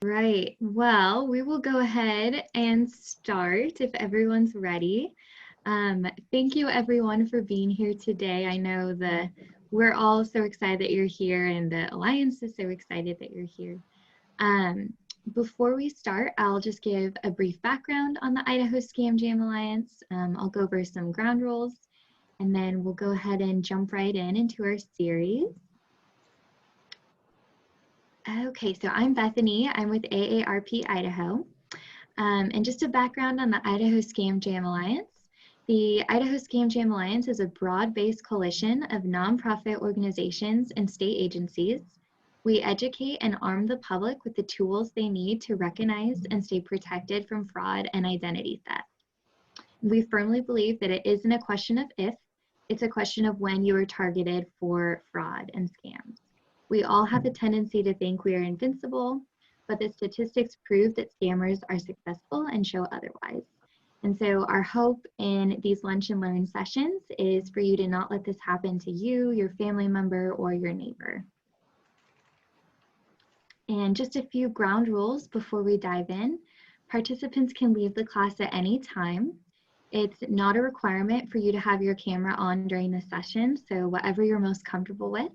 right, well, we will go ahead and start if everyone's ready. Thank you everyone for being here today. I know we're all so excited that you're here, and the Alliance is so excited that you're here. Before we start, I'll just give a brief background on the Idaho Scam Jam Alliance. I'll go over some ground rules, and then we'll go ahead and jump right into our series. Okay, so I'm Bethany. I'm with AARP Idaho. And just a background on the Idaho Scam Jam Alliance. The Idaho Scam Jam Alliance is a broad-based coalition of nonprofit organizations and state agencies. We educate and arm the public with the tools they need to recognize and stay protected from fraud and identity theft. We firmly believe that it isn't a question of if, it's a question of when you are targeted for fraud and scams. We all have a tendency to think we are invincible, but the statistics prove that scammers are successful and show otherwise. And so our hope in these lunch and learn sessions is for you to not let this happen to you, your family member, or your neighbor. And just a few ground rules before we dive in. Participants can leave the class at any time. It's not a requirement for you to have your camera on during the session, so whatever you're most comfortable with.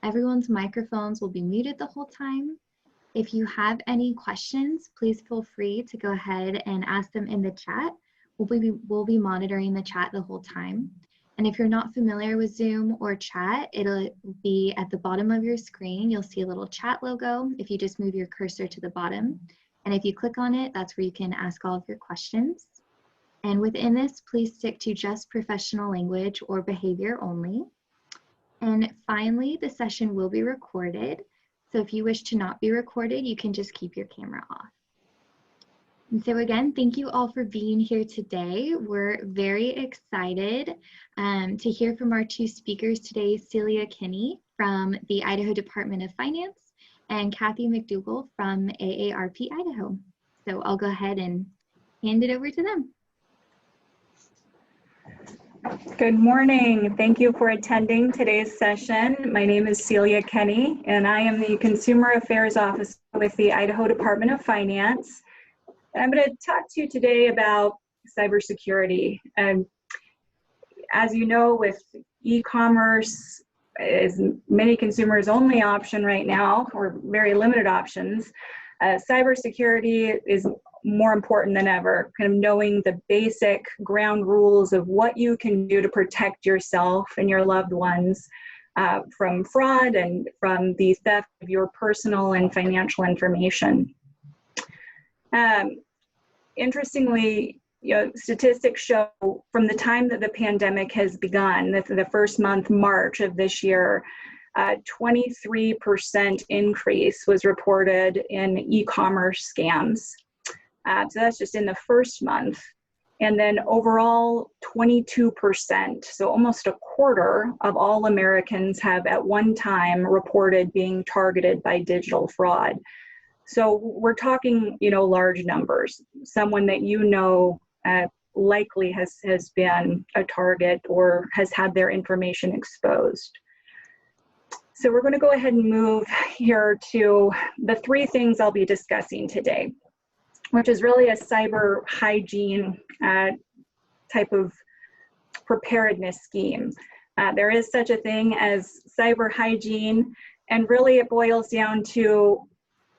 Everyone's microphones will be muted the whole time. If you have any questions, please feel free to go ahead and ask them in the chat. We'll be monitoring the chat the whole time. And if you're not familiar with Zoom or chat, it'll be at the bottom of your screen. You'll see a little chat logo if you just move your cursor to the bottom. And if you click on it, that's where you can ask all of your questions. And within this, please stick to just professional language or behavior only. And finally, the session will be recorded. So if you wish to not be recorded, you can just keep your camera off. And so again, thank you all for being here today. We're very excited to hear from our two speakers today, Celia Kinney from the Idaho Department of Finance and Cathy McDougall from AARP Idaho. So I'll go ahead and hand it over to them. Good morning. Thank you for attending today's session. My name is Celia Kinney, and I am the Consumer Affairs Officer with the Idaho Department of Finance. And I'm going to talk to you today about cybersecurity. And as you know, with e-commerce is many consumers' only option right now, or very limited options, cybersecurity is more important than ever, kind of knowing the basic ground rules of what you can do to protect yourself and your loved ones from fraud and from the theft of your personal and financial information. Interestingly, statistics show from the time that the pandemic has begun, the first month, March of this year, 23% increase was reported in e-commerce scams. So that's just in the first month. And then overall, 22%, so almost a quarter of all Americans have at one time reported being targeted by digital fraud. So we're talking, large numbers. Someone that likely has been a target or has had their information exposed. So we're going to go ahead and move here to the three things I'll be discussing today, which is really a cyber hygiene type of preparedness scheme. There is such a thing as cyber hygiene, and really it boils down to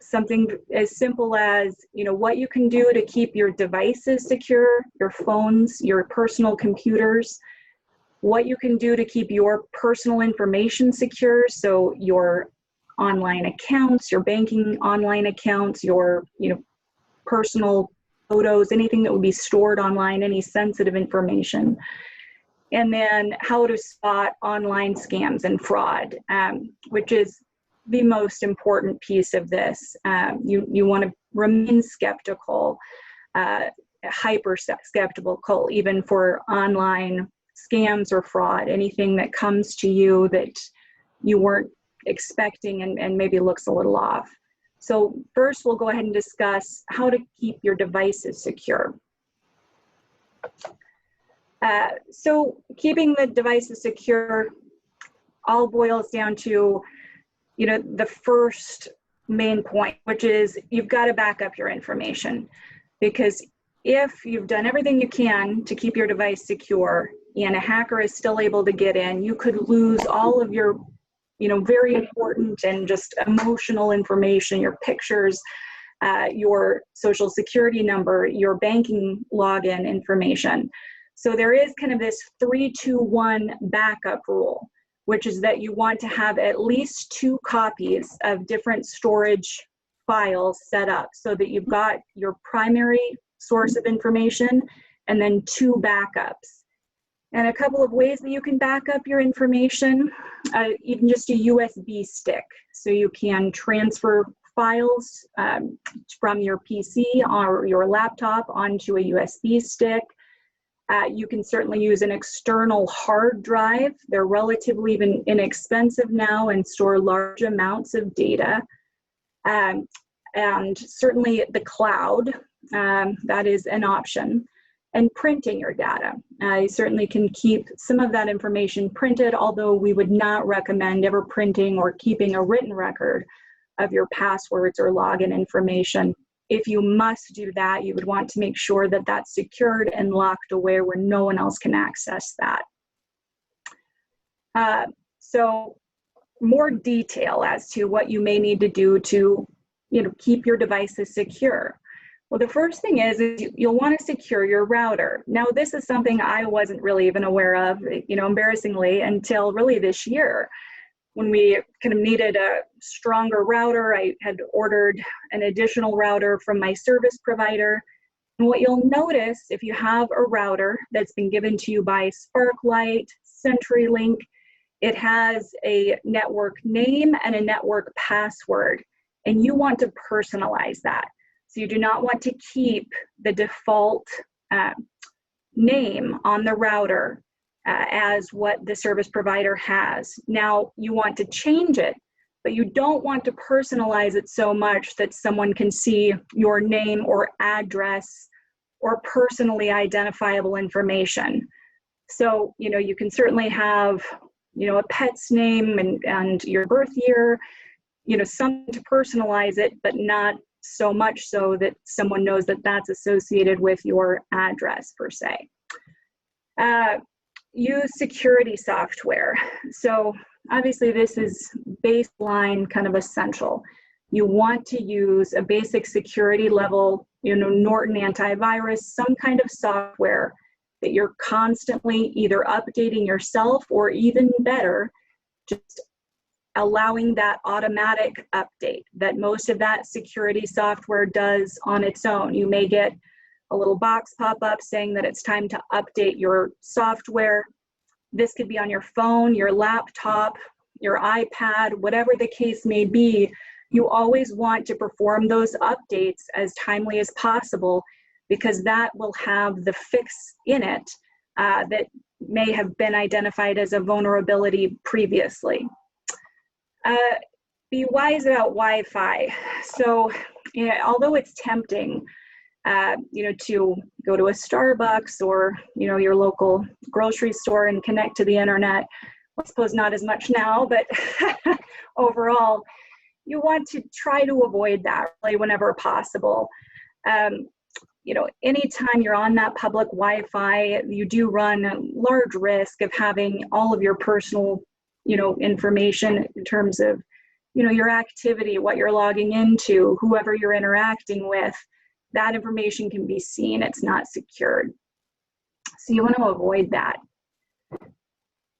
something as simple as, what you can do to keep your devices secure, your phones, your personal computers, what you can do to keep your personal information secure, so your online accounts, your banking online accounts, your personal photos, anything that would be stored online, any sensitive information. And then how to spot online scams and fraud, which is the most important piece of this. You want to remain skeptical, hyper skeptical, even for online scams or fraud, anything that comes to you that you weren't expecting and maybe looks a little off. So first, we'll go ahead and discuss how to keep your devices secure. So keeping the devices secure all boils down to, the first main point, which is you've got to back up your information, because if you've done everything you can to keep your device secure and a hacker is still able to get in, you could lose all of your, very important and just emotional information, your pictures, your social security number, your banking login information. So there is kind of this 3-2-1 backup rule, which is that you want to have at least 2 copies of different storage files set up so that you've got your primary source of information and then 2 backups. And a couple of ways that you can back up your information, even just a USB stick. So you can transfer files from your PC or your laptop onto a USB stick. You can certainly use an external hard drive. They're relatively inexpensive now and store large amounts of data. And certainly the cloud, that is an option. And printing your data. You certainly can keep some of that information printed, although we would not recommend ever printing or keeping a written record of your passwords or login information. If you must do that, you would want to make sure that that's secured and locked away where no one else can access that. So more detail as to what you may need to do to keep your devices secure. Well, the first thing is you'll want to secure your router. Now, this is something I wasn't really even aware of, embarrassingly, until really this year. When we kind of needed a stronger router, I had ordered an additional router from my service provider. And what you'll notice if you have a router that's been given to you by Sparklight, CenturyLink, it has a network name and a network password, and you want to personalize that. So you do not want to keep the default name on the router as what the service provider has. Now, you want to change it, but you don't want to personalize it so much that someone can see your name or address or personally identifiable information. So, you can certainly have, a pet's name and your birth year, something to personalize it, but not so much so that someone knows that that's associated with your address per se. Use security software. So obviously this is baseline kind of essential. You want to use a basic security level, Norton antivirus, some kind of software that you're constantly either updating yourself or even better, just allowing that automatic update that most of that security software does on its own. You may get a little box pop up saying that it's time to update your software. This could be on your phone, your laptop, your iPad, whatever the case may be. You always want to perform those updates as timely as possible, because that will have the fix in it that may have been identified as a vulnerability previously. Be wise about Wi-Fi. So, although it's tempting, to go to a Starbucks or, your local grocery store and connect to the internet, I suppose not as much now, but overall, you want to try to avoid that really whenever possible. Anytime you're on that public Wi-Fi, you do run a large risk of having all of your personal information in terms of, your activity, what you're logging into, whoever you're interacting with, that information can be seen. It's not secured. So you want to avoid that.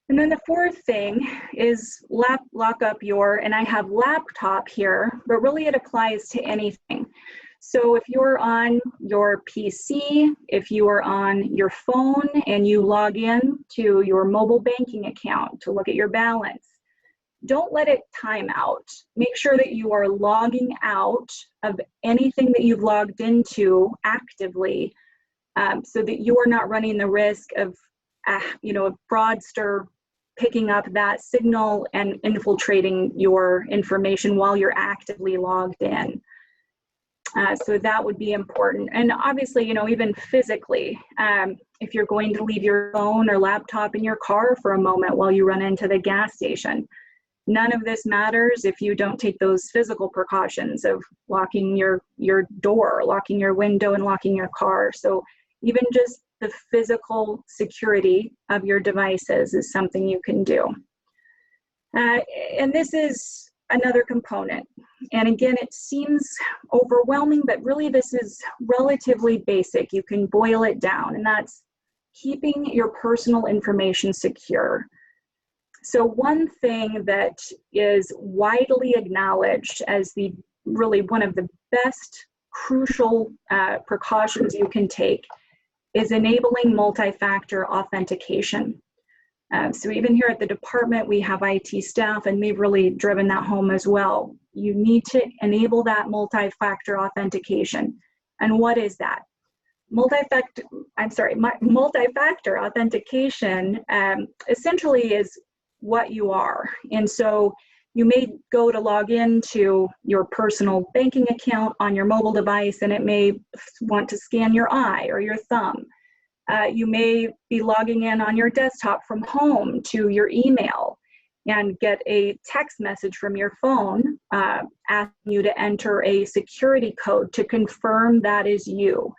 And then the fourth thing is lock up your, and I have laptop here, but really it applies to anything. So if you're on your PC, if you are on your phone and you log in to your mobile banking account to look at your balance, don't let it time out. Make sure that you are logging out of anything that you've logged into actively, so that you are not running the risk of, a fraudster picking up that signal and infiltrating your information while you're actively logged in. So that would be important. And obviously, even physically, if you're going to leave your phone or laptop in your car for a moment while you run into the gas station, None of this matters if you don't take those physical precautions of locking your door, locking your window, and locking your car. So even just the physical security of your devices is something you can do. And this is another component. And again, it seems overwhelming, but really this is relatively basic. You can boil it down, and that's keeping your personal information secure. So one thing that is widely acknowledged as really one of the best crucial precautions you can take is enabling multi-factor authentication. So even here at the department, we have IT staff, and they've really driven that home as well. You need to enable that multi-factor authentication. And what is that? Multi-factor authentication essentially is what you are. And so you may go to log into your personal banking account on your mobile device, and it may want to scan your eye or your thumb. You may be logging in on your desktop from home to your email and get a text message from your phone asking you to enter a security code to confirm that is you.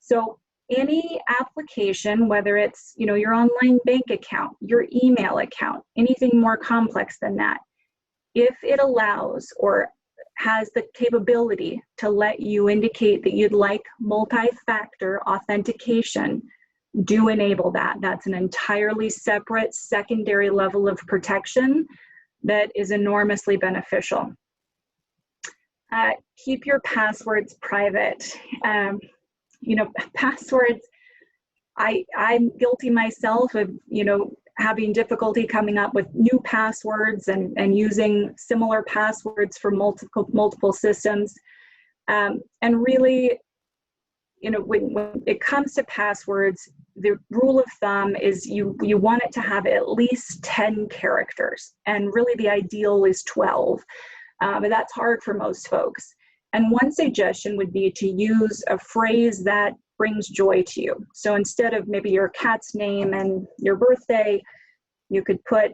So any application, whether it's your online bank account, your email account, anything more complex than that, if it allows or has the capability to let you indicate that you'd like multi-factor authentication, do enable that. That's an entirely separate secondary level of protection that is enormously beneficial. Keep your passwords private. Passwords, I'm guilty myself of, having difficulty coming up with new passwords and using similar passwords for multiple systems. And really, when it comes to passwords, the rule of thumb is you want it to have at least 10 characters. And really the ideal is 12. But that's hard for most folks. And one suggestion would be to use a phrase that brings joy to you. So instead of maybe your cat's name and your birthday, you could put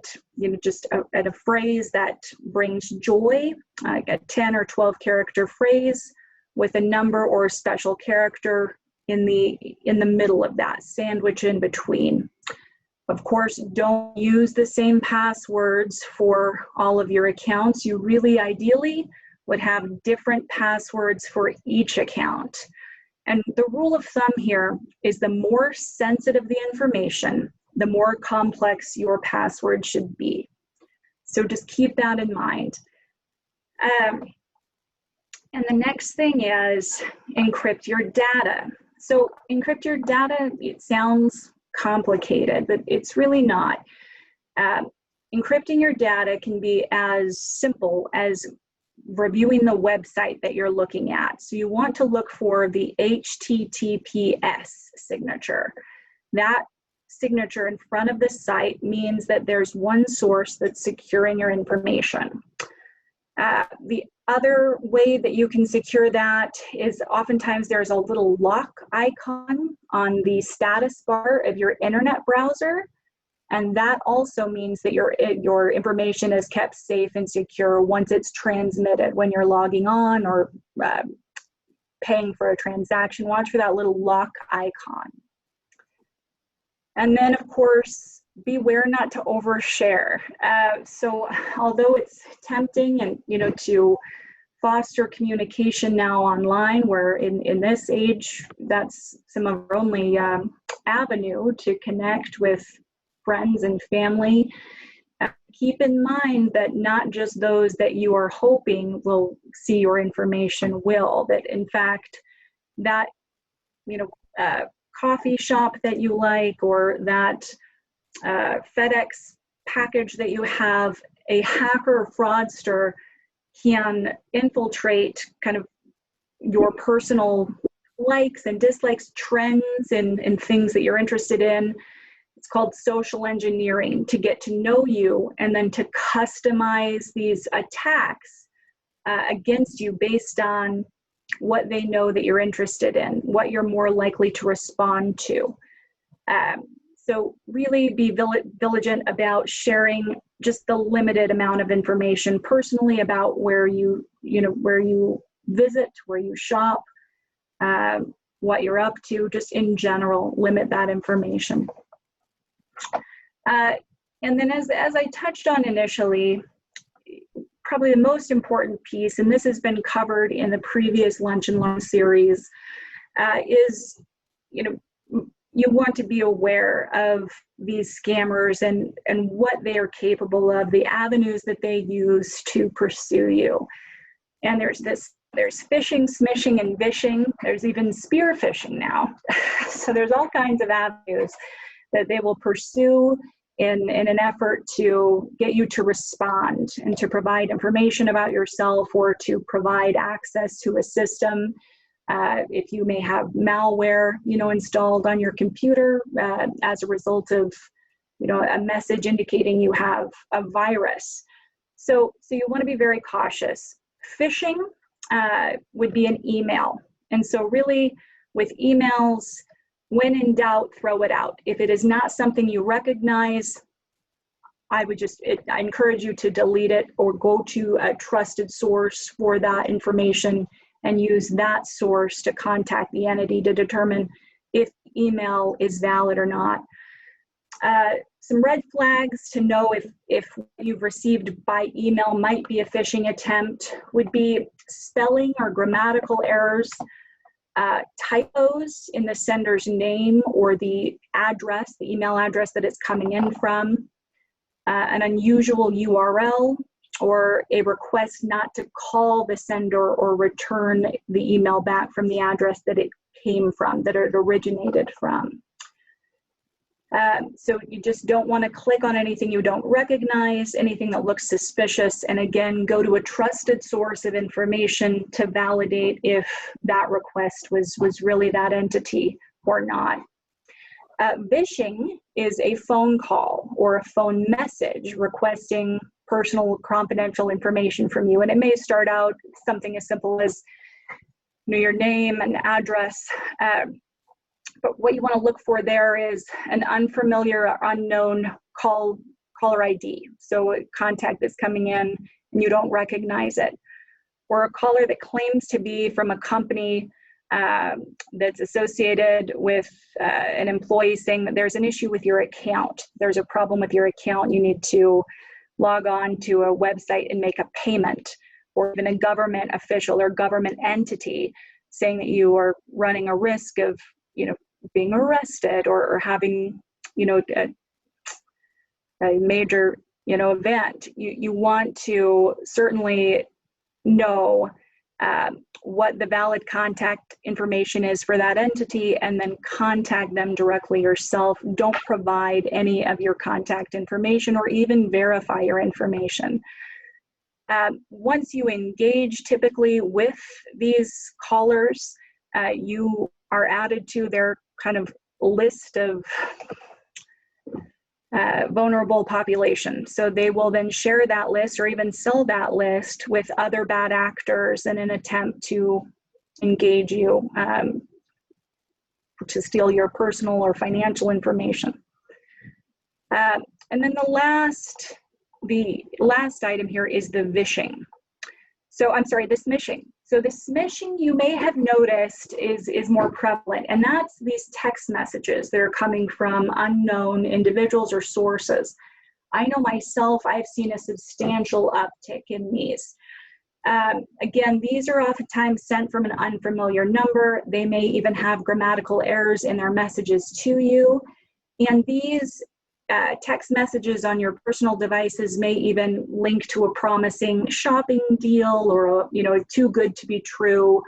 just a phrase that brings joy, like a 10 or 12 character phrase with a number or a special character in the middle of that, sandwich in between. Of course, don't use the same passwords for all of your accounts. You really ideally would have different passwords for each account. And the rule of thumb here is the more sensitive the information, the more complex your password should be. So just keep that in mind. And the next thing is encrypt your data. So encrypt your data, it sounds complicated, but it's really not. Encrypting your data can be as simple as reviewing the website that you're looking at. So you want to look for the HTTPS signature. That signature in front of the site means that there's one source that's securing your information. The other way that you can secure that is oftentimes there's a little lock icon on the status bar of your internet browser. And that also means that your information is kept safe and secure once it's transmitted. When you're logging on or paying for a transaction, watch for that little lock icon. And then, of course, beware not to overshare. So although it's tempting and to foster communication now online, where in this age, that's some of our only avenue to connect with friends and family. Keep in mind that not just those that you are hoping will see your information will, that in fact that coffee shop that you like, or that FedEx package that you have, a hacker or fraudster can infiltrate kind of your personal likes and dislikes, trends and things that you're interested in. It's called social engineering, to get to know you and then to customize these attacks against you based on what they know that you're interested in, what you're more likely to respond to. So really be vigilant about sharing just the limited amount of information personally about where you visit, where you shop, what you're up to, just in general, limit that information. And then as I touched on initially, probably the most important piece, and this has been covered in the previous Lunch and Learn series, is, you want to be aware of these scammers and what they are capable of, the avenues that they use to pursue you. And there's phishing, smishing, and vishing. There's even spear phishing now. So there's all kinds of avenues that they will pursue in an effort to get you to respond and to provide information about yourself or to provide access to a system. If you may have malware, installed on your computer as a result of, a message indicating you have a virus. So you want to be very cautious. Phishing would be an email. And so really with emails, when in doubt, throw it out. If it is not something you recognize, I encourage you to delete it or go to a trusted source for that information and use that source to contact the entity to determine if email is valid or not. Some red flags to know if you've received by email might be a phishing attempt would be spelling or grammatical errors, typos in the sender's name or the address, the email address that it's coming in from, an unusual URL, or a request not to call the sender or return the email back from the address that it came from, that it originated from. So you just don't want to click on anything you don't recognize, anything that looks suspicious, and again, go to a trusted source of information to validate if that request was really that entity or not. Vishing is a phone call or a phone message requesting personal confidential information from you, and it may start out something as simple as your name and address. But what you want to look for there is an unfamiliar or unknown caller ID. So a contact that's coming in and you don't recognize it. Or a caller that claims to be from a company that's associated with an employee saying that there's an issue with your account. There's a problem with your account. You need to log on to a website and make a payment. Or even a government official or government entity saying that you are running a risk of being arrested or having, a major, event. You want to certainly know what the valid contact information is for that entity and then contact them directly yourself. Don't provide any of your contact information or even verify your information. Once you engage typically with these callers, you are added to their kind of list of vulnerable population. So they will then share that list or even sell that list with other bad actors in an attempt to engage you, to steal your personal or financial information. And then the last item here is the vishing. So I'm sorry, the smishing. So the smishing you may have noticed is more prevalent, and that's these text messages that are coming from unknown individuals or sources. I know myself, I've seen a substantial uptick in these. Again, these are oftentimes sent from an unfamiliar number. They may even have grammatical errors in their messages to you. And these text messages on your personal devices may even link to a promising shopping deal or too good to be true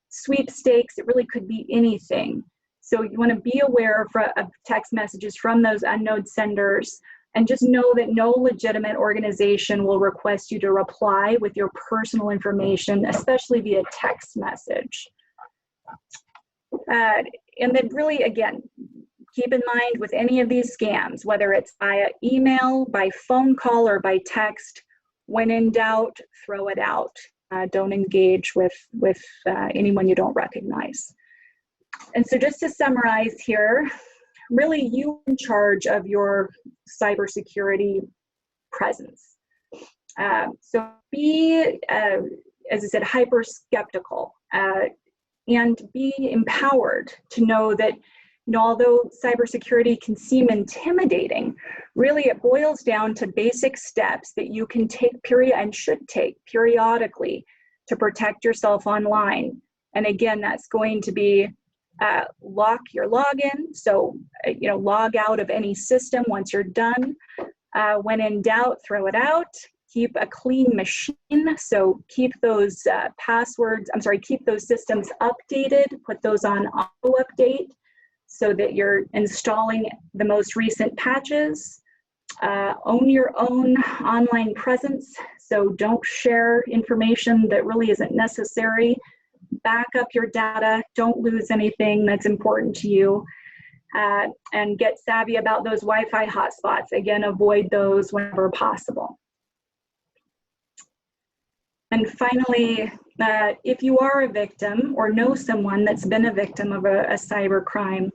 sweepstakes. It really could be anything. So you want to be aware of text messages from those unknown senders, and just know that no legitimate organization will request you to reply with your personal information, especially via text message. And then really, again, keep in mind with any of these scams, whether it's via email, by phone call, or by text, when in doubt, throw it out. Don't engage with anyone you don't recognize. And so just to summarize here, really you in charge of your cybersecurity presence. So be, as I said, hyper skeptical, and be empowered to know that, although cybersecurity can seem intimidating, really it boils down to basic steps that you can take and should take periodically to protect yourself online. And again, that's going to be lock your login. So, log out of any system once you're done. When in doubt, throw it out. Keep a clean machine. So keep those keep those systems updated, put those on auto update so that you're installing the most recent patches. Own your own online presence. So don't share information that really isn't necessary. Back up your data. Don't lose anything that's important to you. And get savvy about those Wi-Fi hotspots. Again, avoid those whenever possible. And finally, if you are a victim or know someone that's been a victim of a cyber crime,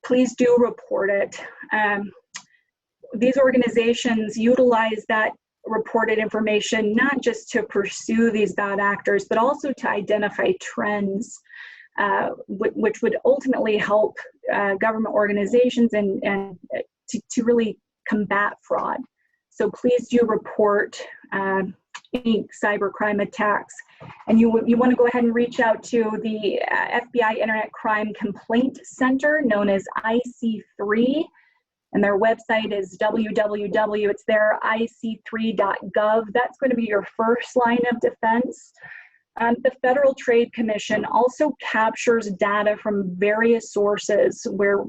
please do report it. These organizations utilize that reported information not just to pursue these bad actors, but also to identify trends, which would ultimately help government organizations and to really combat fraud. So please do report any cybercrime attacks. And you want to go ahead and reach out to the FBI Internet Crime Complaint Center, known as IC3. And their website is www, it's there, ic3.gov. That's going to be your first line of defense. The Federal Trade Commission also captures data from various sources where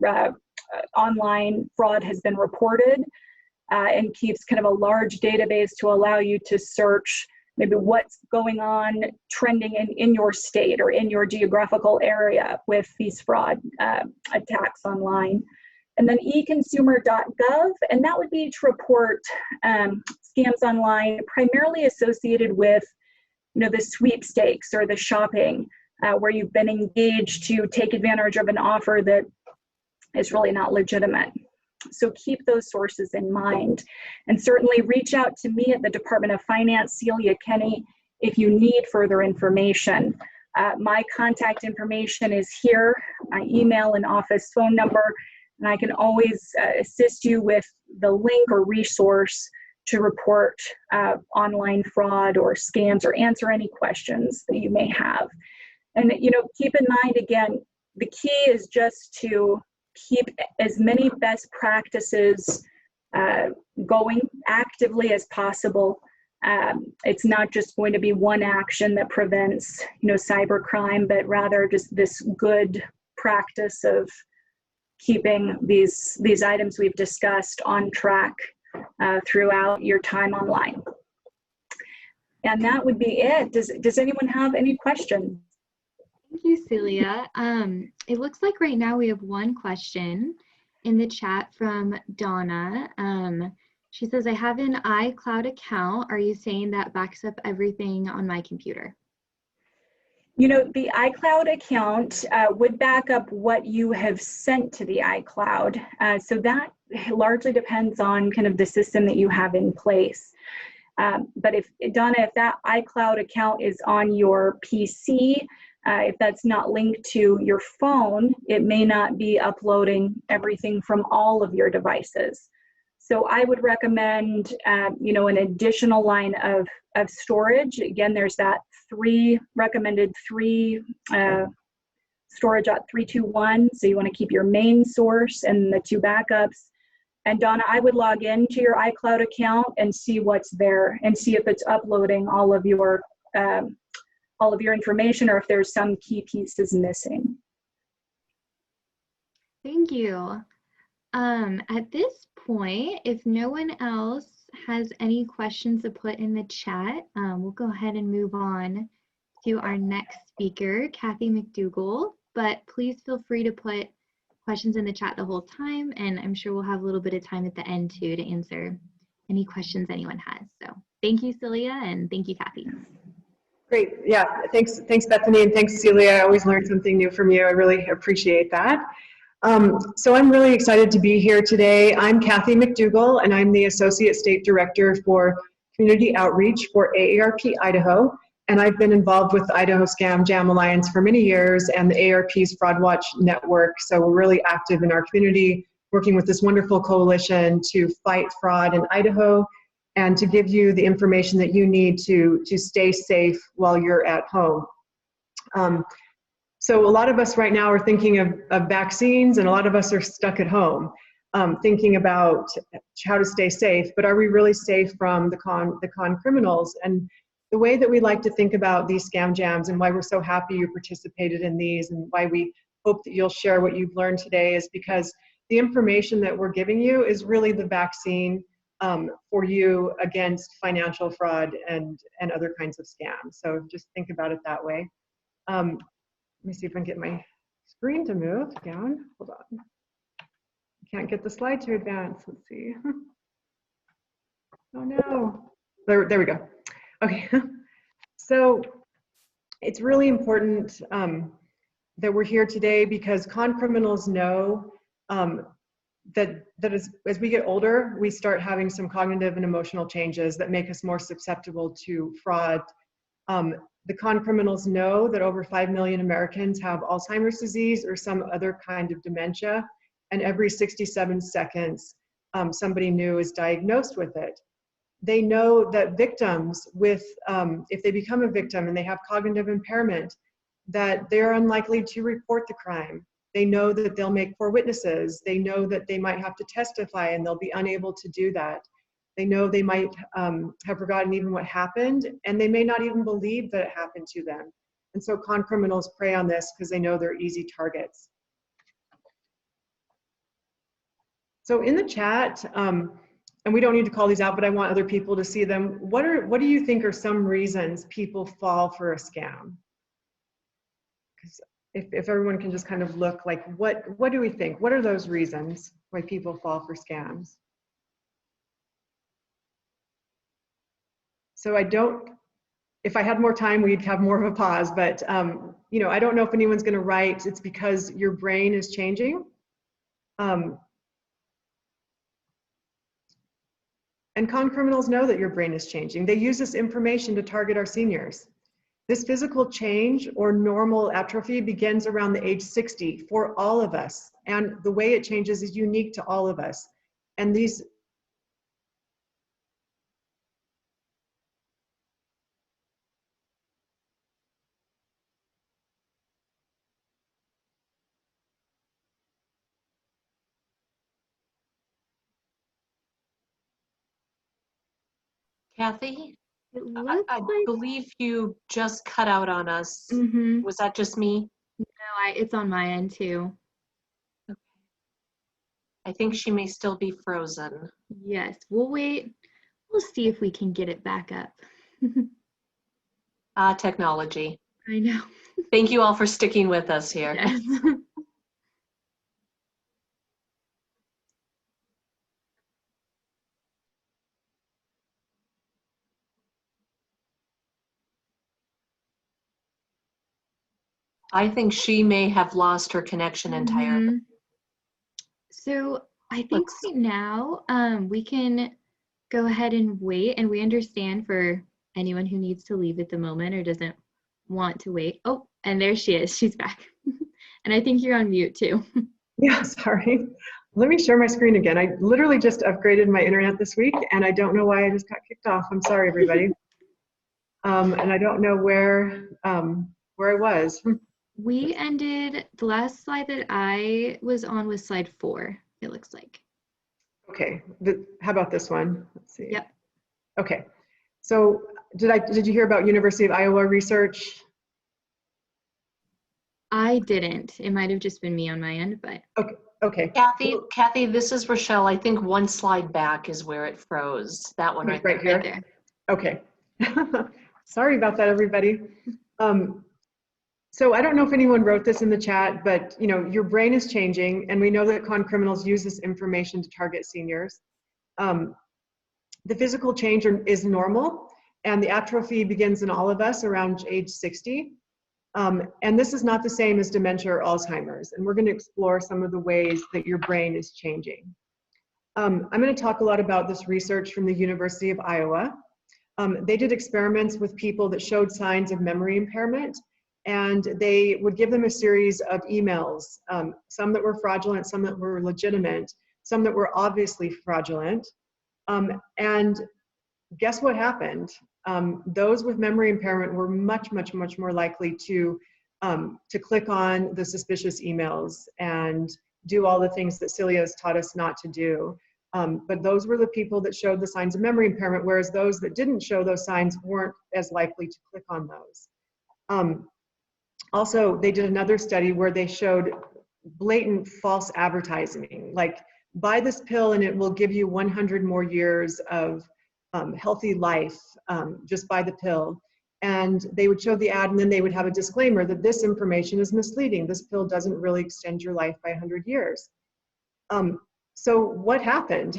online fraud has been reported, and keeps kind of a large database to allow you to search maybe what's going on trending in your state or in your geographical area with these fraud attacks online. And then econsumer.gov, and that would be to report scams online primarily associated with the sweepstakes or the shopping where you've been engaged to take advantage of an offer that is really not legitimate. So keep those sources in mind. And certainly reach out to me at the Department of Finance, Celia Kinney, if you need further information. My contact information is here, my email and office phone number, and I can always assist you with the link or resource to report online fraud or scams or answer any questions that you may have. And keep in mind, again, the key is just to keep as many best practices going actively as possible. It's not just going to be one action that prevents cybercrime, but rather just this good practice of keeping these items we've discussed on track throughout your time online. And that would be it. Does anyone have any questions? Thank you, Celia. It looks like right now we have one question in the chat from Donna. She says, I have an iCloud account. Are you saying that backs up everything on my computer? The iCloud account would back up what you have sent to the iCloud. So that largely depends on kind of the system that you have in place. But if that iCloud account is on your PC, if that's not linked to your phone, it may not be uploading everything from all of your devices. So I would recommend, an additional line of storage. Again, there's that recommended three storage at 321. So you want to keep your main source and the 2 backups. And Donna, I would log into your iCloud account and see what's there and see if it's uploading all of your information or if there's some key pieces missing. Thank you. At this point, if no one else has any questions to put in the chat, we'll go ahead and move on to our next speaker, Cathy McDougall. But please feel free to put questions in the chat the whole time, and I'm sure we'll have a little bit of time at the end too to answer any questions anyone has. So thank you, Celia, and thank you, Cathy. Great. Yeah, thanks Bethany, and thanks Celia. I always learn something new from you. I really appreciate that. So I'm really excited to be here today. I'm Cathy McDougall, and I'm the Associate State Director for Community Outreach for AARP Idaho. And I've been involved with the Idaho Scam Jam Alliance for many years and the AARP's Fraud Watch Network. So we're really active in our community, working with this wonderful coalition to fight fraud in Idaho and to give you the information that you need to stay safe while you're at home. So a lot of us right now are thinking of vaccines, and a lot of us are stuck at home thinking about how to stay safe, but are we really safe from the con criminals? And the way that we like to think about these scam jams and why we're so happy you participated in these and why we hope that you'll share what you've learned today is because the information that we're giving you is really the vaccine for you against financial fraud and other kinds of scams. So just think about it that way. Let me see if I can get my screen to move down. Hold on. I can't get the slide to advance. Let's see. Oh no. There we go. Okay. So it's really important that we're here today because con criminals know that as we get older, we start having some cognitive and emotional changes that make us more susceptible to fraud. The con criminals know that over 5 million Americans have Alzheimer's disease or some other kind of dementia, and every 67 seconds, somebody new is diagnosed with it. They know that victims with, if they become a victim and they have cognitive impairment, that they're unlikely to report the crime. They know that they'll make poor witnesses. They know that they might have to testify and they'll be unable to do that. They know they might have forgotten even what happened, and they may not even believe that it happened to them. And so con criminals prey on this because they know they're easy targets. So in the chat, and we don't need to call these out, but I want other people to see them. What do you think are some reasons people fall for a scam? Because if everyone can just kind of look like, what do we think? What are those reasons why people fall for scams? So if I had more time, we'd have more of a pause, but you know, I don't know if anyone's gonna write, it's because your brain is changing. And con criminals know that your brain is changing. They use this information to target our seniors. This physical change or normal atrophy begins around the age 60 for all of us. And the way it changes is unique to all of us. And these Kathy, It looks I like believe you just cut out on us. Was that just me? no, it's on my end too. Okay. I think she may still be frozen. Yes, we'll wait. We'll see if we can get it back up. Technology. I know. Thank you all for sticking with us here. Yes. I think she may have lost her connection entirely. So I think right now we can go ahead and wait, and we understand for anyone who needs to leave at the moment or doesn't want to wait. Oh, and there she is. She's back. And I think you're on mute too. Yeah, sorry. Let me share my screen again. I literally just upgraded my internet this week, and I don't know why I just got kicked off. I'm sorry, everybody. And I don't know where I was. We ended, the last slide that I was on was slide 4, it looks like. Okay, how about this one? Let's see. Yep. Okay, so did you hear about University of Iowa research? I didn't. It might have just been me on my end, but. Okay. Kathy, this is Rochelle. I think one slide back is where it froze. That one right here. Right there. Okay. Sorry about that, everybody. So I don't know if anyone wrote this in the chat, but you know, your brain is changing, and we know that con criminals use this information to target seniors. The physical change is normal, and the atrophy begins in all of us around age 60. And this is not the same as dementia or Alzheimer's. And we're going to explore some of the ways that your brain is changing. I'm going to talk a lot about this research from the University of Iowa. They did experiments with people that showed signs of memory impairment, and they would give them a series of emails, some that were fraudulent, some that were legitimate, some that were obviously fraudulent. And guess what happened? Those with memory impairment were much more likely to click on the suspicious emails and do all the things that Celia has taught us not to do. But those were the people that showed the signs of memory impairment, whereas those that didn't show those signs weren't as likely to click on those. Also, they did another study where they showed blatant false advertising, like buy this pill and it will give you 100 more years of healthy life, just buy the pill. And they would show the ad and then they would have a disclaimer that this information is misleading. This pill doesn't really extend your life by 100 years. So what happened?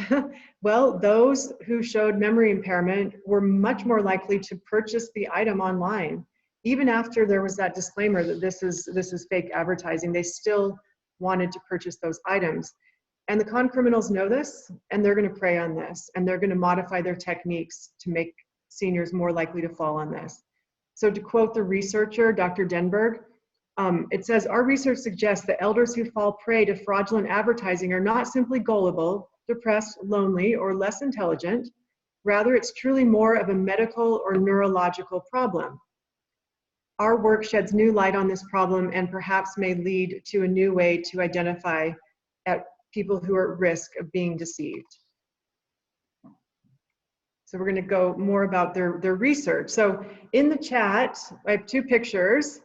Well, those who showed memory impairment were much more likely to purchase the item online. Even after there was that disclaimer that this is fake advertising, they still wanted to purchase those items. And the con criminals know this, and they're going to prey on this, and they're going to modify their techniques to make seniors more likely to fall on this. So to quote the researcher, Dr. Denberg, it says, our research suggests that elders who fall prey to fraudulent advertising are not simply gullible, depressed, lonely, or less intelligent. Rather, it's truly more of a medical or neurological problem. Our work sheds new light on this problem and perhaps may lead to a new way to identify people who are at risk of being deceived. So we're going to go more about their research. So in the chat, I have two pictures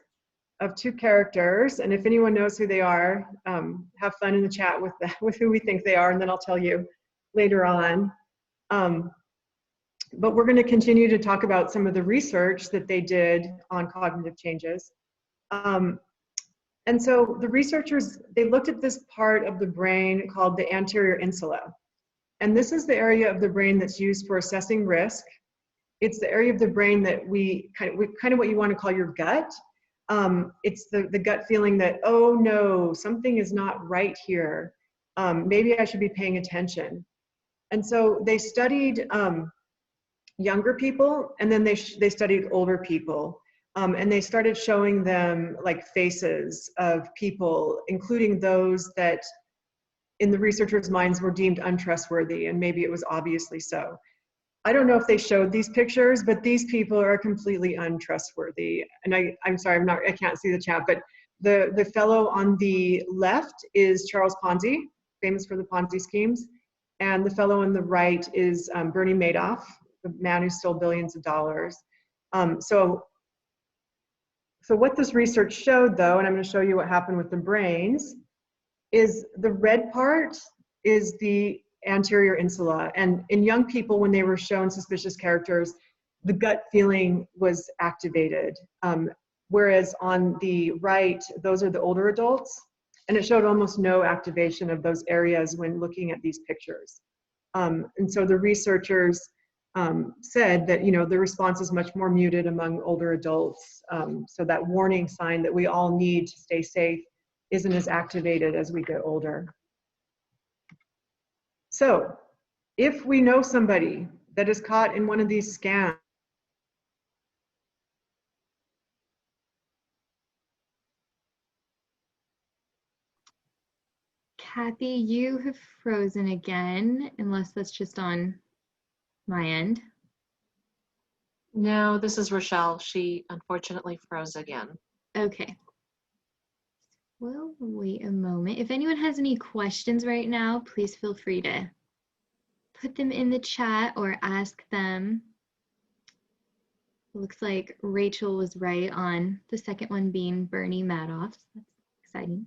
of two characters, and if anyone knows who they are, have fun in the chat with who we think they are, and then I'll tell you later on. But we're going to continue to talk about some of the research that they did on cognitive changes. And so the researchers, they looked at this part of the brain called the anterior insula. And this is the area of the brain that's used for assessing risk. It's the area of the brain that we kind of what you want to call your gut. It's the gut feeling that, oh no, something is not right here. Maybe I should be paying attention. And so they studied younger people, and then they studied older people. And they started showing them like faces of people, including those that in the researchers' minds were deemed untrustworthy, and maybe it was obviously so. I don't know if they showed these pictures, but these people are completely untrustworthy. And I'm sorry, I can't see the chat, but the fellow on the left is Charles Ponzi, famous for the Ponzi schemes. And the fellow on the right is Bernie Madoff, the man who stole billions of dollars. So what this research showed, though, and I'm going to show you what happened with the brains, is the red part is the anterior insula. And in young people, when they were shown suspicious characters, the gut feeling was activated. Whereas on the right, those are the older adults. And it showed almost no activation of those areas when looking at these pictures. And so the researchers said that, you know, the response is much more muted among older adults. So that warning sign that we all need to stay safe isn't as activated as we get older. So if we know somebody that is caught in one of these scams, Cathy, you have frozen again, unless that's just on my end. No, this is Rochelle. She unfortunately froze again. Okay. We'll wait a moment. If anyone has any questions right now, please feel free to put them in the chat or ask them. It looks like Rachel was right on the second one being Bernie Madoff. That's exciting.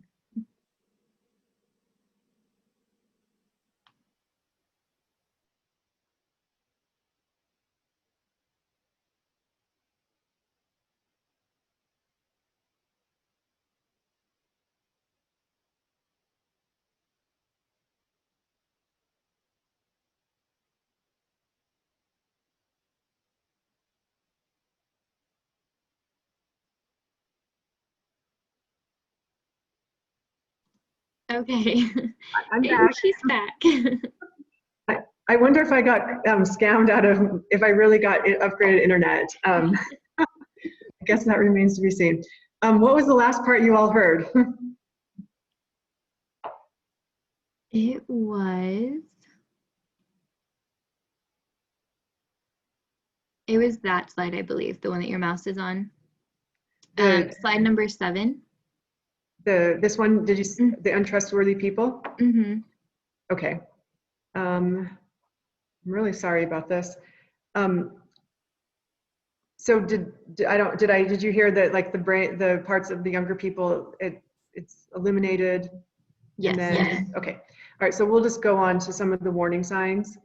Okay. I'm And back. she's back. I wonder if I got scammed out of, if I really got upgraded internet. I guess that remains to be seen. What was the last part you all heard? It was that slide, I believe, the one that your mouse is on. Slide number 7. This one, did you, the untrustworthy people? Mm-hmm. Okay. I'm really sorry about this. So did you hear that, like, the parts of the younger people, it's eliminated? Yes. And then, okay. All right, so we'll just go on to some of the warning signs.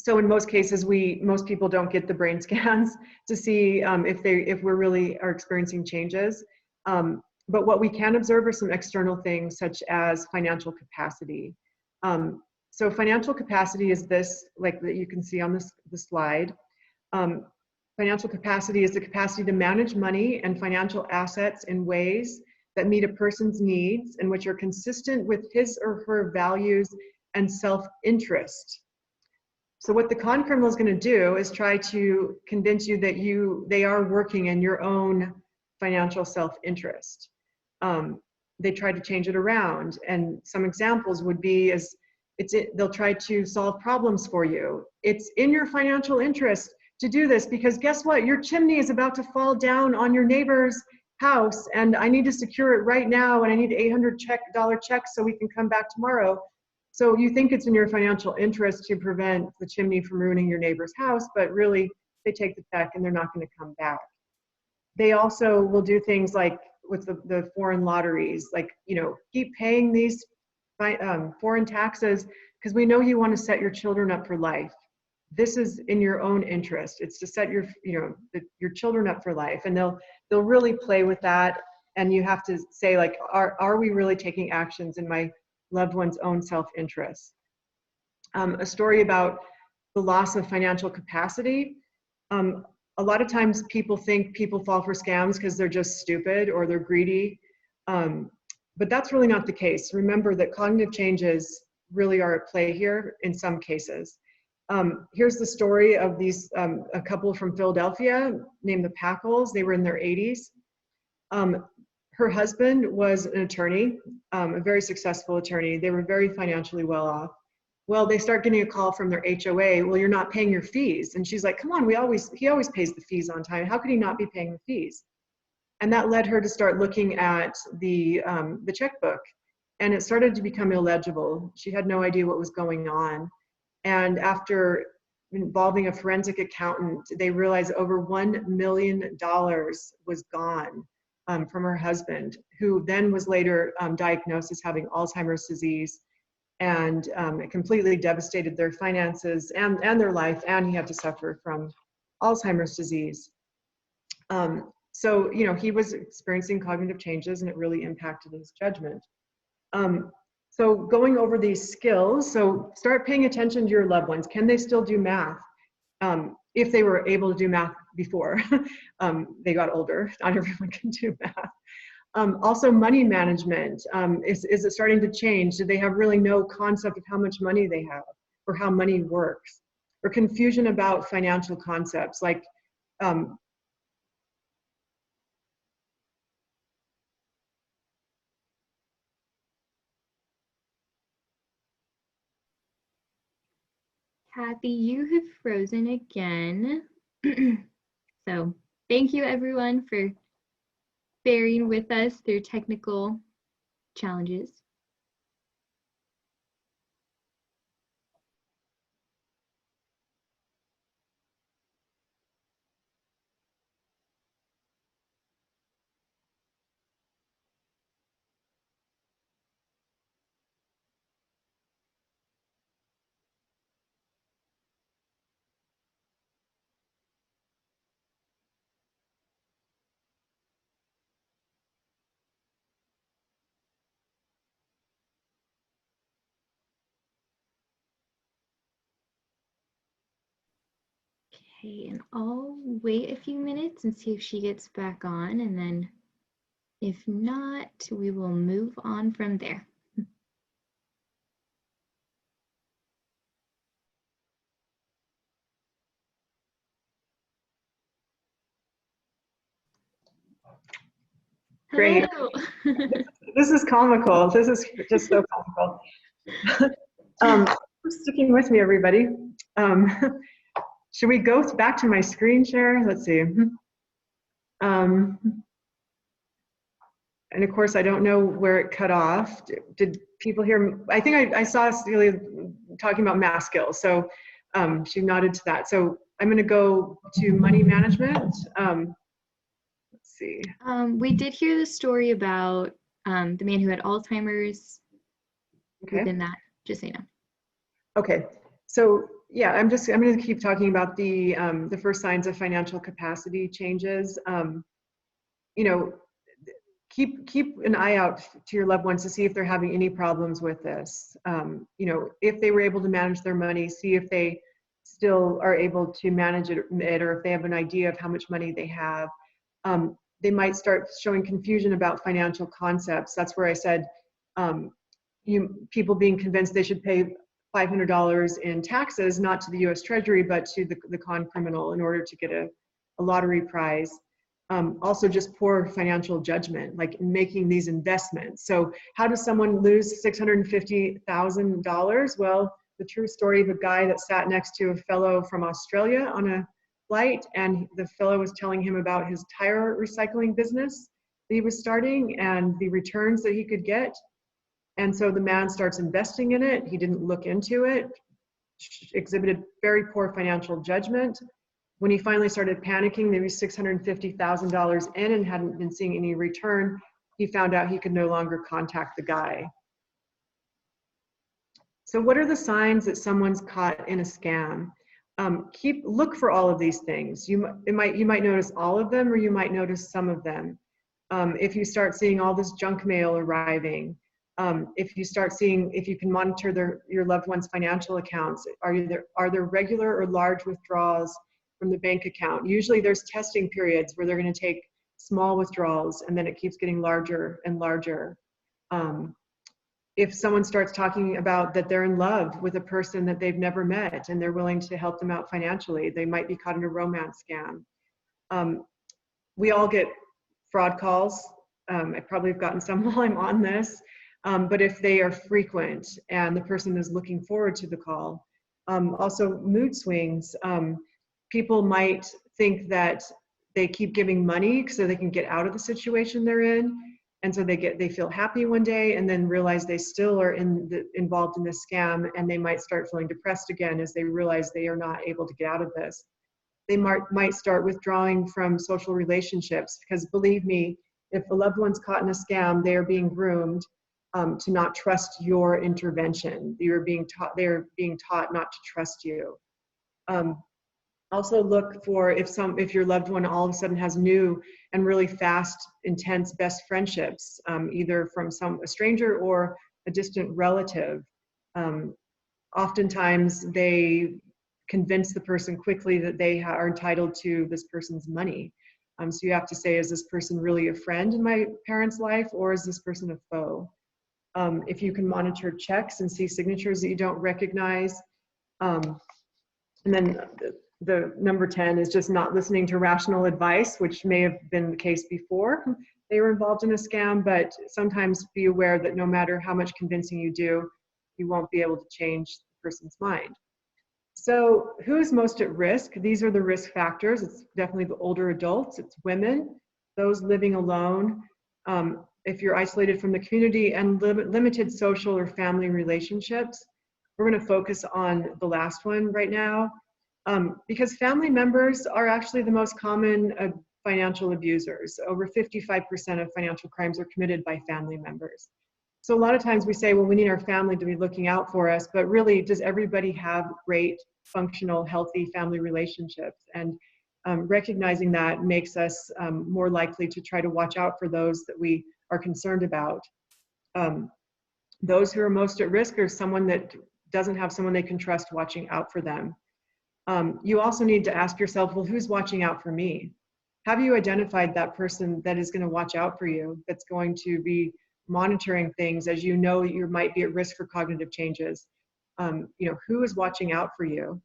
So in most cases, most people don't get the brain scans to see if we're really are experiencing changes. But what we can observe are some external things, such as financial capacity. So financial capacity is this, like that you can see on the slide. Financial capacity is the capacity to manage money and financial assets in ways that meet a person's needs and which are consistent with his or her values and self-interest. So what the con criminal is going to do is try to convince you that they are working in your own financial self-interest. They try to change it around, and some examples would be they'll try to solve problems for you. It's in your financial interest to do this because guess what? Your chimney is about to fall down on your neighbor's house, and I need to secure it right now, and I need $800 check so we can come back tomorrow. So you think it's in your financial interest to prevent the chimney from ruining your neighbor's house, but really they take the check and they're not going to come back. They also will do things like with the foreign lotteries, like, keep paying these foreign taxes because we know you want to set your children up for life. This is in your own interest. It's to set your children up for life, and they'll really play with that. And you have to say, like, are we really taking actions in my loved one's own self-interest? A story about the loss of financial capacity. A lot of times people think people fall for scams because they're just stupid or they're greedy. But that's really not the case. Remember that cognitive changes really are at play here in some cases. Here's the story of a couple from Philadelphia named the Packles. They were in their 80s. Her husband was an attorney, a very successful attorney. They were very financially well off. Well, they start getting a call from their HOA. Well, you're not paying your fees. And she's like, come on, he always pays the fees on time. How could he not be paying the fees? And that led her to start looking at the checkbook, and it started to become illegible. She had no idea what was going on. And after involving a forensic accountant, they realized over $1 million was gone from her husband, who then was later diagnosed as having Alzheimer's disease. And it completely devastated their finances and their life, and he had to suffer from Alzheimer's disease. So, he was experiencing cognitive changes, and it really impacted his judgment. So going over these skills, so start paying attention to your loved ones. Can they still do math? If they were able to do math before they got older, not everyone can do math. Also money management, is it starting to change? Do they have really no concept of how much money they have or how money works? Or confusion about financial concepts, like Cathy, you have frozen again. So thank you everyone for bearing with us through technical challenges. Okay, and I'll wait a few minutes and see if she gets back on, and then If not, we will move on from there. Great. Hello. This is comical. This is just so comical. Sticking with me, everybody. Should we go back to my screen share? Let's see. And of course, I don't know where it cut off. Did people hear? I think I saw Celia talking about math skills, so she nodded to that. So I'm going to go to money management. Let's see. We did hear the story about the man who had Alzheimer's. Okay. Within that, just so you know. Okay. So yeah, I'm going to keep talking about the first signs of financial capacity changes. You know, keep an eye out to your loved ones to see if they're having any problems with this. You know, if they were able to manage their money, see if they still are able to manage it, or if they have an idea of how much money they have. They might start showing confusion about financial concepts. That's where I said, people being convinced they should pay $500 in taxes, not to the US Treasury, but to the con criminal in order to get a lottery prize. Also just poor financial judgment, like making these investments. So how does someone lose $650,000? Well, the true story of a guy that sat next to a fellow from Australia on a flight, and the fellow was telling him about his tire recycling business that he was starting and the returns that he could get. And so the man starts investing in it. He didn't look into it, exhibited very poor financial judgment. When he finally started panicking, there was $650,000 in and hadn't been seeing any return. He found out he could no longer contact the guy. So what are the signs that someone's caught in a scam? Look for all of these things. You might notice all of them, or you might notice some of them. If you start seeing all this junk mail arriving, if you can monitor your loved one's financial accounts, are there regular or large withdrawals from the bank account? Usually there's testing periods where they're going to take small withdrawals and then it keeps getting larger and larger. If someone starts talking about that they're in love with a person that they've never met and they're willing to help them out financially, they might be caught in a romance scam. We all get fraud calls. I probably have gotten some while I'm on this. But if they are frequent and the person is looking forward to the call. Also mood swings. People might think that they keep giving money so they can get out of the situation they're in. And so they feel happy one day and then realize they still are involved in this scam, and they might start feeling depressed again as they realize they are not able to get out of this. They might start withdrawing from social relationships, because believe me, if a loved one's caught in a scam, they are being groomed to not trust your intervention. They're being taught not to trust you. Also look for if your loved one all of a sudden has new and really fast, intense best friendships, either from a stranger or a distant relative. Oftentimes they convince the person quickly that they are entitled to this person's money. So you have to say, is this person really a friend in my parent's life, or is this person a foe? If you can monitor checks and see signatures that you don't recognize. And then the number 10 is just not listening to rational advice, which may have been the case before they were involved in a scam, but sometimes be aware that no matter how much convincing you do, you won't be able to change the person's mind. So who's most at risk? These are the risk factors. It's definitely the older adults, it's women, those living alone, if you're isolated from the community, and limited social or family relationships. We're going to focus on the last one right now, because family members are actually the most common financial abusers. Over 55% of financial crimes are committed by family members. So a lot of times we say, well, we need our family to be looking out for us, but really, does everybody have great, functional, healthy family relationships? And recognizing that makes us more likely to try to watch out for those that we are concerned about. Those who are most at risk are someone that doesn't have someone they can trust watching out for them. You also need to ask yourself, well, who's watching out for me? Have you identified that person that is going to watch out for you, that's going to be monitoring things as you know you might be at risk for cognitive changes? Who is watching out for you?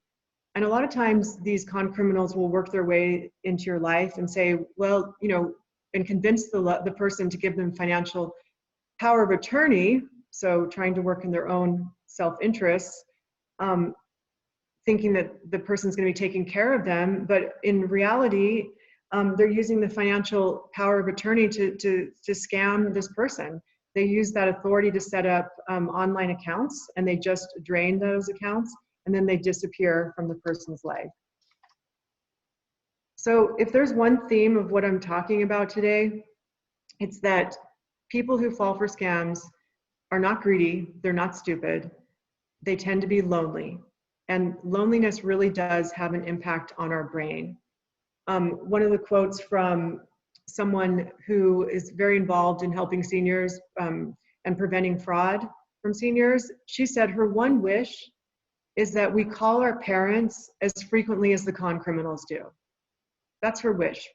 And a lot of times these con criminals will work their way into your life and say, well, and convince the person to give them financial power of attorney, so trying to work in their own self-interests, thinking that the person's going to be taking care of them, but in reality, they're using the financial power of attorney to scam this person. They use that authority to set up online accounts, and they just drain those accounts, and then they disappear from the person's life. So if there's one theme of what I'm talking about today, it's that people who fall for scams are not greedy, they're not stupid, they tend to be lonely. And loneliness really does have an impact on our brain. One of the quotes from someone who is very involved in helping seniors and preventing fraud from seniors, she said her one wish is that we call our parents as frequently as the con criminals do. That's her wish.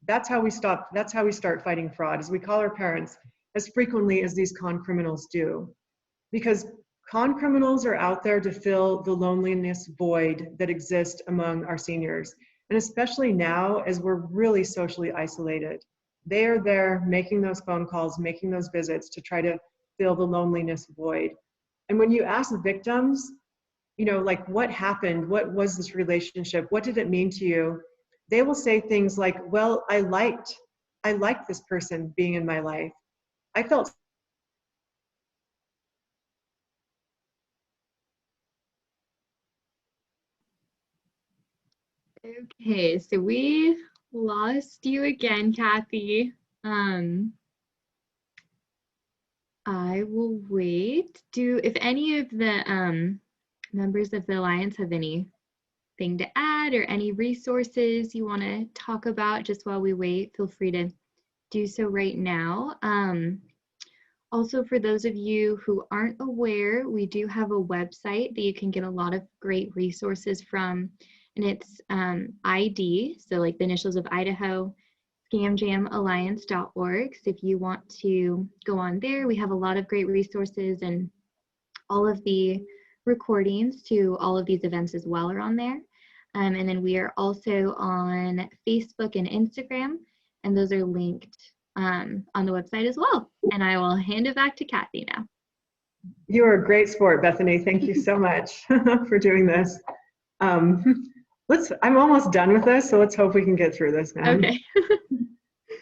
That's how we start fighting fraud, is we call our parents as frequently as these con criminals do. Because con criminals are out there to fill the loneliness void that exists among our seniors. And especially now, as we're really socially isolated, they are there making those phone calls, making those visits to try to fill the loneliness void. And when you ask victims, like, what happened? What was this relationship? What did it mean to you? They will say things like, well, I liked this person being in my life. I felt Okay, so we lost you again, Cathy. I will wait. If any of the members of the Alliance have anything to add or any resources you want to talk about just while we wait, feel free to do so right now. Also, for those of you who aren't aware, we do have a website that you can get a lot of great resources from, and it's ID, so like the initials of Idaho, scamjamalliance.org. So if you want to go on there, we have a lot of great resources, and all of the recordings to all of these events as well are on there. And then we are also on Facebook and Instagram, and those are linked on the website as well. And I will hand it back to Cathy now. You're a great sport, Bethany. Thank you so much for doing this. I'm almost done with this, so let's hope we can get through this now. Okay.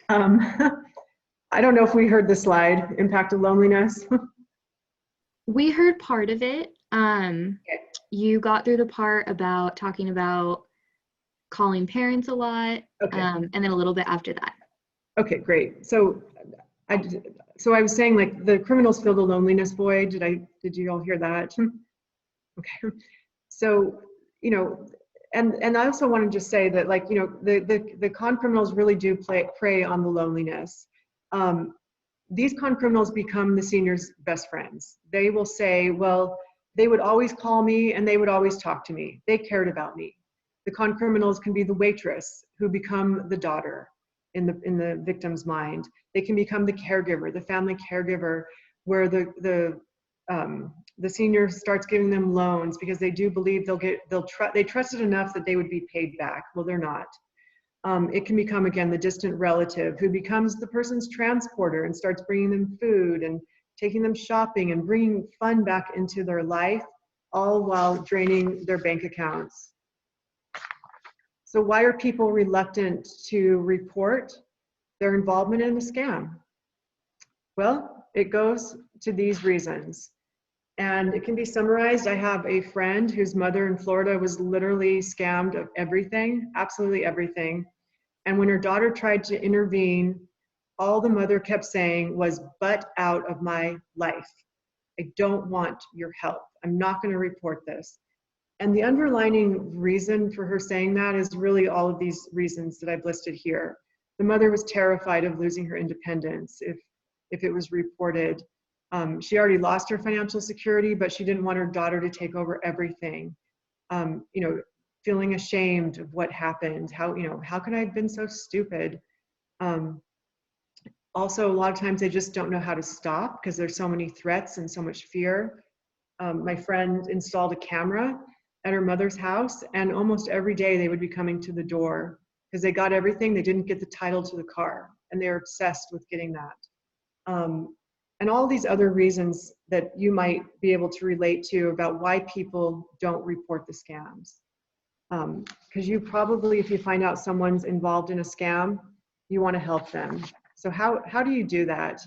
I don't know if we heard the slide, impact of loneliness. We heard part of it. You got through the part about talking about calling parents a lot, okay. And then a little bit after that. Okay, great. So I was saying, like, the criminals fill the loneliness void. Did you all hear that? Okay. So, and I also want to just say that, like, the con criminals really do prey on the loneliness. These con criminals become the seniors' best friends. They will say, well, they would always call me and they would always talk to me. They cared about me. The con criminals can be the waitress who become the daughter in the victim's mind. They can become the caregiver, the family caregiver, where the senior starts giving them loans because they do believe they trusted enough that they would be paid back. Well, they're not. It can become, again, the distant relative who becomes the person's transporter and starts bringing them food and taking them shopping and bringing fun back into their life, all while draining their bank accounts. So why are people reluctant to report their involvement in a scam? Well, it goes to these reasons. And it can be summarized. I have a friend whose mother in Florida was literally scammed of everything, absolutely everything. And when her daughter tried to intervene, all the mother kept saying was, "Butt out of my life. I don't want your help. I'm not going to report this." And the underlying reason for her saying that is really all of these reasons that I've listed here. The mother was terrified of losing her independence if it was reported. She already lost her financial security, but she didn't want her daughter to take over everything. feeling ashamed of what happened. How, you know, how could I have been so stupid? Also, a lot of times they just don't know how to stop because there's so many threats and so much fear. My friend installed a camera at her mother's house, and almost every day they would be coming to the door because they got everything. They didn't get the title to the car, and they're obsessed with getting that. And all these other reasons that you might be able to relate to about why people don't report the scams. Because you probably, if you find out someone's involved in a scam, you want to help them. So how do you do that?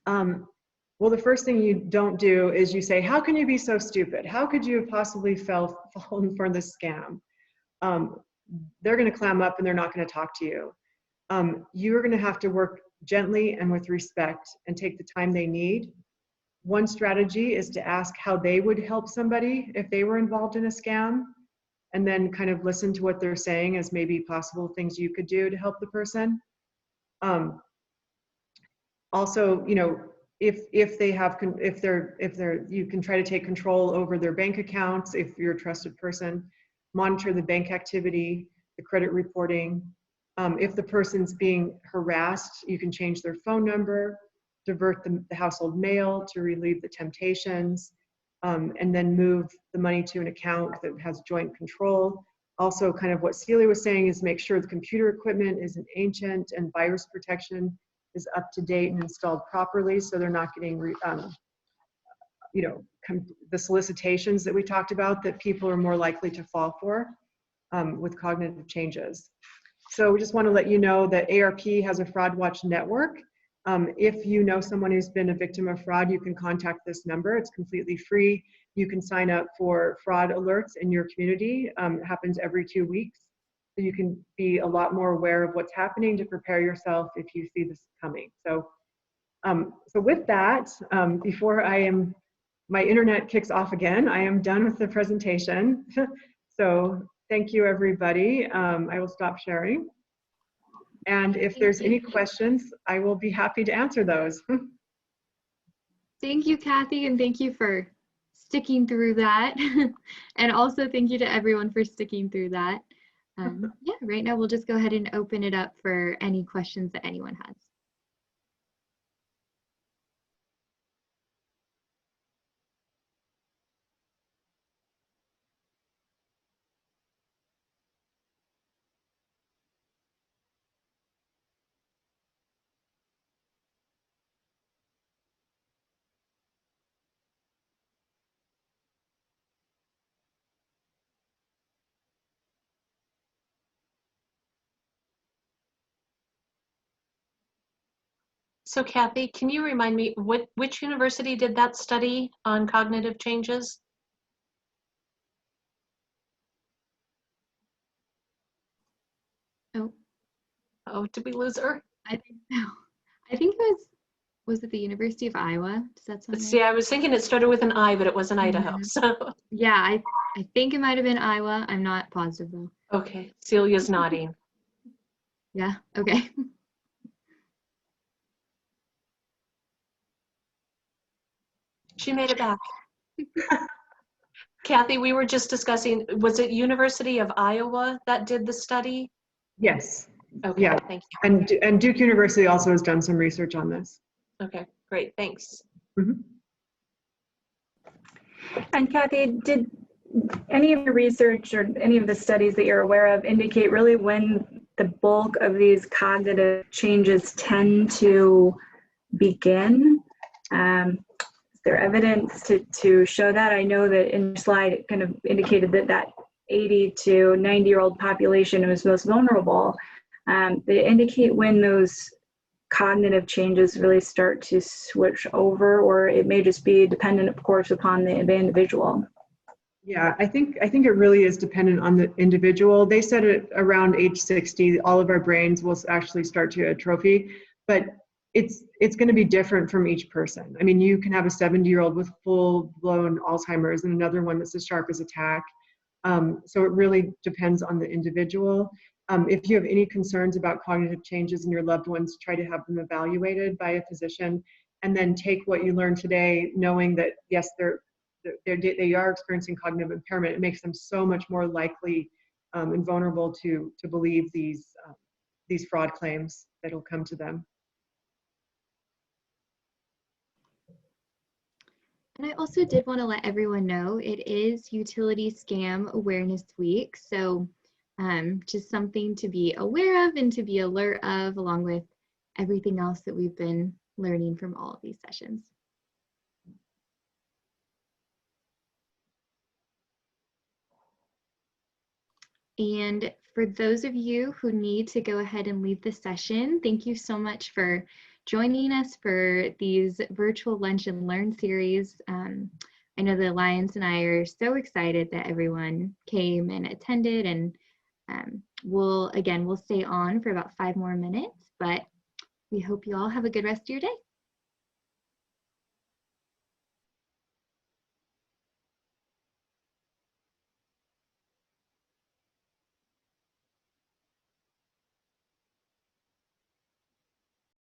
Well, the first thing you don't do is you say, how can you be so stupid? How could you have possibly fallen for this scam? They're going to clam up and they're not going to talk to you. You're going to have to work gently and with respect and take the time they need. One strategy is to ask how they would help somebody if they were involved in a scam, and then kind of listen to what they're saying as maybe possible things you could do to help the person. Also, you know, if you can try to take control over their bank accounts if you're a trusted person, monitor the bank activity, the credit reporting. If the person's being harassed, you can change their phone number, divert the household mail to relieve the temptations, and then move the money to an account that has joint control. Also, kind of what Celia was saying is make sure the computer equipment isn't ancient and virus protection is up to date and installed properly, so they're not getting, you know, the solicitations that we talked about that people are more likely to fall for with cognitive changes. So we just want to let you know that AARP has a Fraud Watch network. If you know someone who's been a victim of fraud, you can contact this number. It's completely free. You can sign up for fraud alerts in your community. It happens every 2 weeks. So you can be a lot more aware of what's happening to prepare yourself if you see this coming. So, so with that, before my internet kicks off again, I am done with the presentation. So thank you, everybody. I will stop sharing. And if there's any questions, I will be happy to answer those. Thank you, Cathy, and thank you for sticking through that. And also thank you to everyone for sticking through that. Yeah, right now we'll just go ahead and open it up for any questions that anyone has. So Cathy, can you remind me which university did that study on cognitive changes? Oh, did we lose her? I think so. I think it was it the University of Iowa? Does that sound right? See, I was thinking it started with an I, but it wasn't Idaho. So yeah, I think it might have been Iowa. I'm not positive though. Okay, Celia's nodding. Yeah, okay. She made it back. Cathy, we were just discussing, was it University of Iowa that did the study? Yes. Okay, yeah. Thank you. And Duke University also has done some research on this. Okay, great, thanks. Mm-hmm. And Cathy, did any of the research or any of the studies that you're aware of indicate really when the bulk of these cognitive changes tend to begin? Is there evidence to show that? I know that in the slide it kind of indicated that 80 to 90-year-old population was most vulnerable. They indicate when those cognitive changes really start to switch over, or it may just be dependent, of course, upon the individual. Yeah, I think it really is dependent on the individual. They said at around age 60, all of our brains will actually start to atrophy, but it's going to be different from each person. I mean, you can have a 70-year-old with full-blown Alzheimer's and another one that's as sharp as a tack. So it really depends on the individual. If you have any concerns about cognitive changes in your loved ones, try to have them evaluated by a physician, and then take what you learned today, knowing that yes, they are experiencing cognitive impairment, it makes them so much more likely and vulnerable to believe these fraud claims that will come to them. And I also did want to let everyone know it is Utility Scam Awareness Week. So just something to be aware of and to be alert of, along with everything else that we've been learning from all of these sessions. And for those of you who need to go ahead and leave the session, thank you so much for joining us for these virtual Lunch and Learn series. I know the Alliance and I are so excited that everyone came and attended, and we'll stay on for about 5 more minutes, but we hope you all have a good rest of your day.